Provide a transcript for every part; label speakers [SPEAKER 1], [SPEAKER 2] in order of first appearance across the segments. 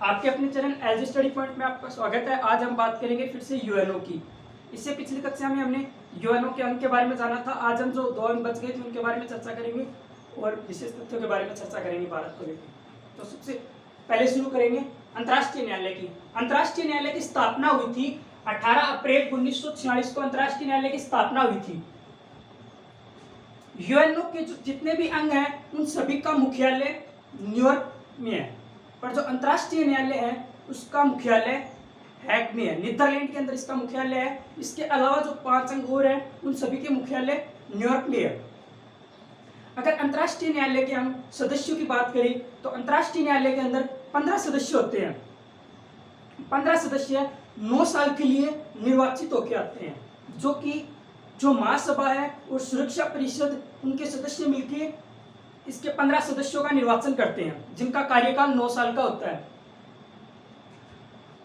[SPEAKER 1] आपके अपने channel as study point में आपका स्वागत है। आज हम बात करेंगे फिर से यूएनओ की। इससे पिछली कक्षा में हमने यूएनओ के अंक के बारे में जाना था। आज हम जो 2 अंक बच गए थे उनके बारे में चर्चा करेंगे और विशेष तथ्यों के बारे में चर्चा करेंगे भारत को लेकर। तो सबसे पहले शुरू करेंगे अंतर्राष्ट्रीय न्यायालय की। अंतर्राष्ट्रीय न्यायालय की स्थापना हुई थी 18 अप्रैल 1946 को अंतर्राष्ट्रीय न्यायालय की स्थापना हुई थी। यूएनओ के जो जितने भी अंग हैं उन सभी का मुख्यालय न्यूयॉर्क में है, पर जो अंतर्राष्ट्रीय न्यायालय है उसका मुख्यालय हैग में है, नीदरलैंड के अंदर इसका मुख्यालय है। इसके अलावा जो 5 अंग और हैं उन सभी के मुख्यालय न्यूयॉर्क में है। अगर अंतर्राष्ट्रीय न्यायालय के हम सदस्यों की बात करें तो अंतर्राष्ट्रीय न्यायालय के अंदर 15 सदस्य होते हैं। 15 सदस्य 9 साल के लिए निर्वाचित होकर आते हैं, जो कि जो महासभा है और सुरक्षा परिषद उनके सदस्य मिलकर इसके 15 सदस्यों का निर्वाचन करते हैं, जिनका कार्यकाल 9 साल का होता है।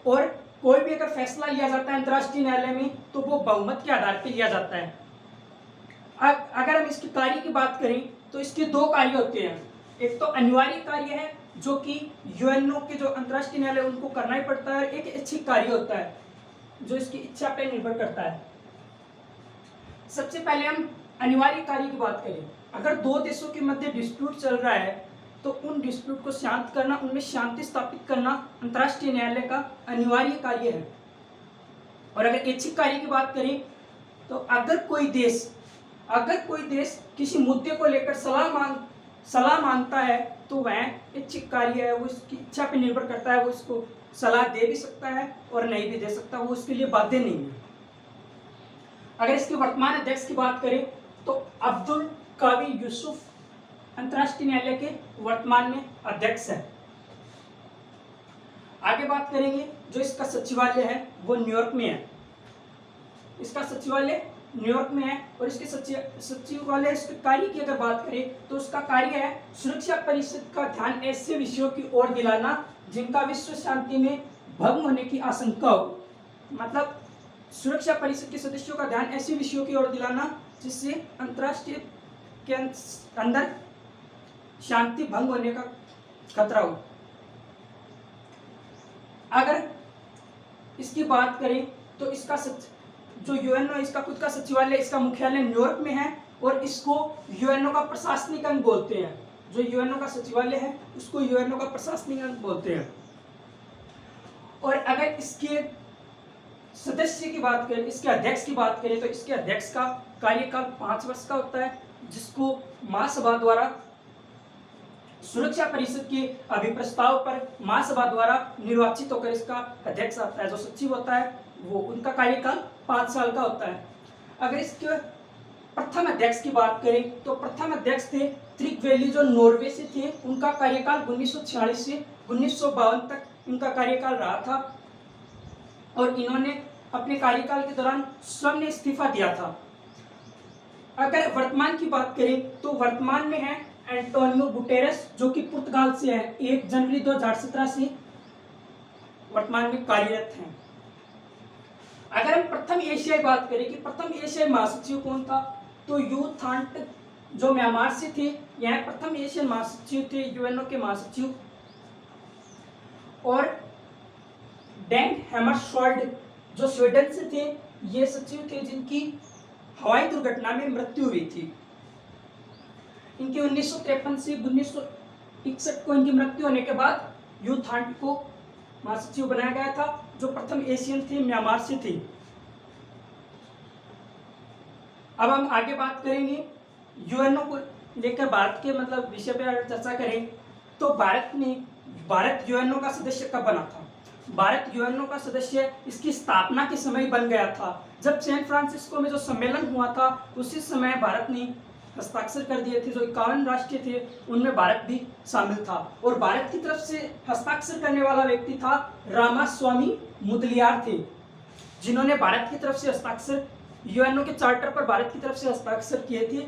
[SPEAKER 1] और कोई भी अगर फैसला लिया जाता है अंतर्राष्ट्रीय न्यायालय में तो वो बहुमत के आधार पर लिया जाता है। अगर हम इसके कार्य की बात करें तो इसके 2 कार्य होते हैं। एक तो अनिवार्य कार्य है जो कि यूएनओ के जो अंतर्राष्ट्रीय न्यायालय उनको करना ही पड़ता है। एक ऐच्छिक कार्य होता है जो इसकी इच्छा पर निर्भर करता है। सबसे पहले हम अनिवार्य कार्य की बात करें। अगर 2 देशों के मध्य डिस्प्यूट चल रहा है तो उन डिस्प्यूट को शांत करना, उनमें शांति स्थापित करना अंतर्राष्ट्रीय न्यायालय का अनिवार्य कार्य है। और अगर ऐच्छिक कार्य की बात करें तो अगर कोई देश किसी मुद्दे को लेकर सलाह मांगता है तो वह ऐच्छिक कार्य है, वो इसकी इच्छा पर निर्भर करता है। वो इसको सलाह दे भी सकता है और नहीं भी दे सकता, वो उसके लिए बाध्य नहीं है। अगर इसके वर्तमान अध्यक्ष की बात करें तो अब्दुल कावी यूसुफ अंतर्राष्ट्रीय न्यायालय के वर्तमान में अध्यक्ष है। आगे बात करेंगे जो इसका सचिवालय है वो न्यूयॉर्क में है। इसका सचिवालय न्यूयॉर्क में है और इसके सचिवालय इसके कार्य की अगर बात करें तो उसका कार्य है सुरक्षा परिषद का ध्यान ऐसे विषयों की ओर दिलाना जिनका विश्व शांति में भंग होने की आशंका हो। मतलब सुरक्षा परिषद के सदस्यों का ध्यान ऐसे विषयों की ओर दिलाना जिससे अंतर्राष्ट्रीय के अंदर शांति भंग होने का खतरा हो। अगर इसकी बात करें तो इसका जो यूएनओ इसका खुद का सचिवालय, इसका मुख्यालय न्यूयॉर्क में है और इसको यूएनओ का प्रशासनिक अंग बोलते हैं। जो यूएनओ का सचिवालय है उसको यूएनओ का प्रशासनिक अंग बोलते हैं। और अगर इसके सदस्य की बात करें, इसके अध्यक्ष की बात करें तो इसके अध्यक्ष का कार्यकाल 5 वर्ष का होता है, जिसको महासभा द्वारा सुरक्षा परिषद के अभिप्रस्ताव पर महासभा द्वारा निर्वाचित होकर इसका अध्यक्ष आता है। जो सचिव होता है वो उनका कार्यकाल 5 साल का होता है। अगर इसके प्रथम अध्यक्ष की बात करें तो प्रथम अध्यक्ष थे त्रिगवेली, जो नॉर्वे से थे। उनका कार्यकाल 1946 से 1952 तक इनका कार्यकाल रहा था और इन्होंने अपने कार्यकाल के दौरान स्वयं ने इस्तीफा दिया था। अगर वर्तमान की बात करें तो वर्तमान में है एंटोनियो गुटेरेस, जो कि पुर्तगाल से है। 1 जनवरी 2017 से वर्तमान में कार्यरत हैं। अगर हम प्रथम एशियाई बात करें कि प्रथम एशियाई महासचिव कौन था तो यू थांट, जो म्यांमार से थे, यह प्रथम एशियन महासचिव थे, यूएनओ के महासचिव। और डैंग हैमरशोल्ड, जो स्वीडन से थे, ये सचिव थे जिनकी हवाई दुर्घटना में मृत्यु हुई थी। इनके 1953 से 1961 को इनकी मृत्यु होने के बाद यू थांट को महासचिव बनाया गया था, जो प्रथम एशियन थे, म्यांमार से थे। अब हम आगे बात करेंगे यूएनओ को लेकर भारत के मतलब विषय पर चर्चा करें तो भारत यूएनओ का सदस्य कब बना था। भारत यूएनओ का सदस्य इसकी स्थापना के समय बन गया था। जब सैन फ्रांसिस्को में जो सम्मेलन हुआ था उसी समय भारत ने हस्ताक्षर कर दिए थे। जो 51 राष्ट्र थे उनमें भारत भी शामिल था और भारत की तरफ से हस्ताक्षर करने वाला व्यक्ति था रामास्वामी मुदलियार थे, जिन्होंने भारत की तरफ से हस्ताक्षर यूएनओ के चार्टर पर भारत की तरफ से हस्ताक्षर किए थे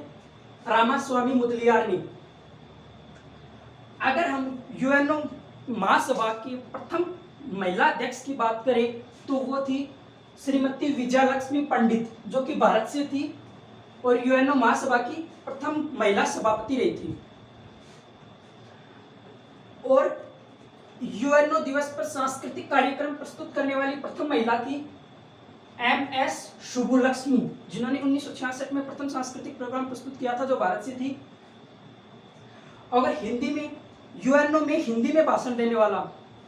[SPEAKER 1] रामास्वामी मुदलियार ने। अगर हम यूएनओ महासभा की प्रथम महिला अध्यक्ष की बात करें तो वो थी श्रीमती विजयलक्ष्मी पंडित, जो कि भारत से थी और यूएनओ महासभा की प्रथम महिला सभापति रही थी। और यूएनओ दिवस पर सांस्कृतिक कार्यक्रम प्रस्तुत करने वाली प्रथम महिला थी MS शुभलक्ष्मी, जिन्होंने 1966 में प्रथम सांस्कृतिक प्रोग्राम प्रस्तुत किया था, जो भारत से थी। अगर हिंदी में यूएनओ में हिंदी में भाषण देने वाला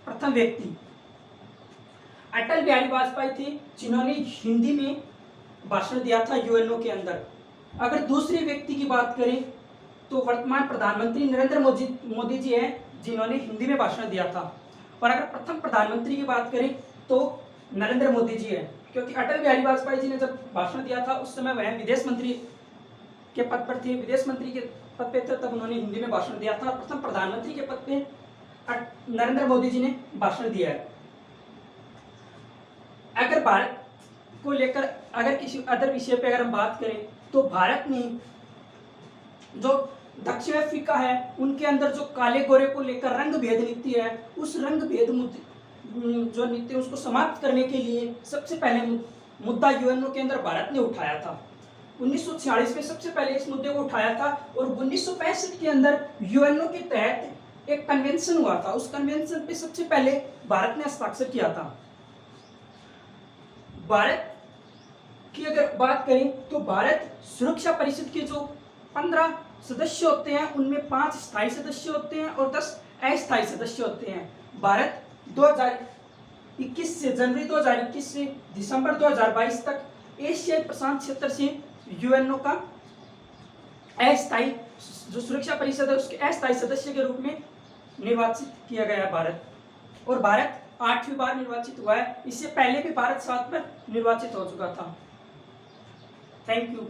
[SPEAKER 1] प्रथम व्यक्ति अटल बिहारी वाजपेयी थे, जिन्होंने हिंदी में भाषण दिया था यूएनओ के अंदर। अगर दूसरे व्यक्ति की बात करें तो वर्तमान प्रधानमंत्री नरेंद्र मोदी जी हैं, जिन्होंने हिंदी में भाषण दिया था। और अगर प्रथम प्रधानमंत्री की बात करें तो नरेंद्र मोदी जी हैं, क्योंकि अटल बिहारी वाजपेयी जी ने जब भाषण दिया था उस समय वह विदेश मंत्री के पद पर थे, विदेश मंत्री के पद पे थे, तब उन्होंने हिंदी में भाषण दिया था। प्रथम प्रधानमंत्री के पद पे नरेंद्र मोदी जी ने भाषण दिया है। अगर भारत को लेकर अगर किसी अदर विषय पे अगर हम बात करें तो भारत ने जो दक्षिण अफ्रीका है उनके अंदर जो काले गोरे को लेकर रंग भेद नीति है, उस रंग भेद जो नीति उसको समाप्त करने के लिए सबसे पहले मुद्दा यूएनओ के अंदर भारत ने उठाया था। 1946 में सबसे पहले इस मुद्दे को उठाया था और 1965 के अंदर यूएनओ के तहत एक कन्वेंशन हुआ था। उस कन्वेंशन पे सबसे पहले भारत ने हस्ताक्षर किया था। भारत की अगर बात करें तो भारत सुरक्षा परिषद के जो 15 सदस्य होते हैं उनमें 5 स्थायी सदस्य होते हैं और 10 अस्थायी सदस्य होते हैं। भारत 2021 से जनवरी 2021 से दिसंबर 2022 तक एशियाई प्रशांत क्षेत्र से यूएनओ का अस्थायी जो सुरक्षा परिषद है उसके अस्थायी सदस्य के रूप में निर्वाचित किया गया है भारत। और भारत 8वीं बार निर्वाचित हुआ है। इससे पहले भी भारत 7 बार निर्वाचित हो चुका था। Thank you.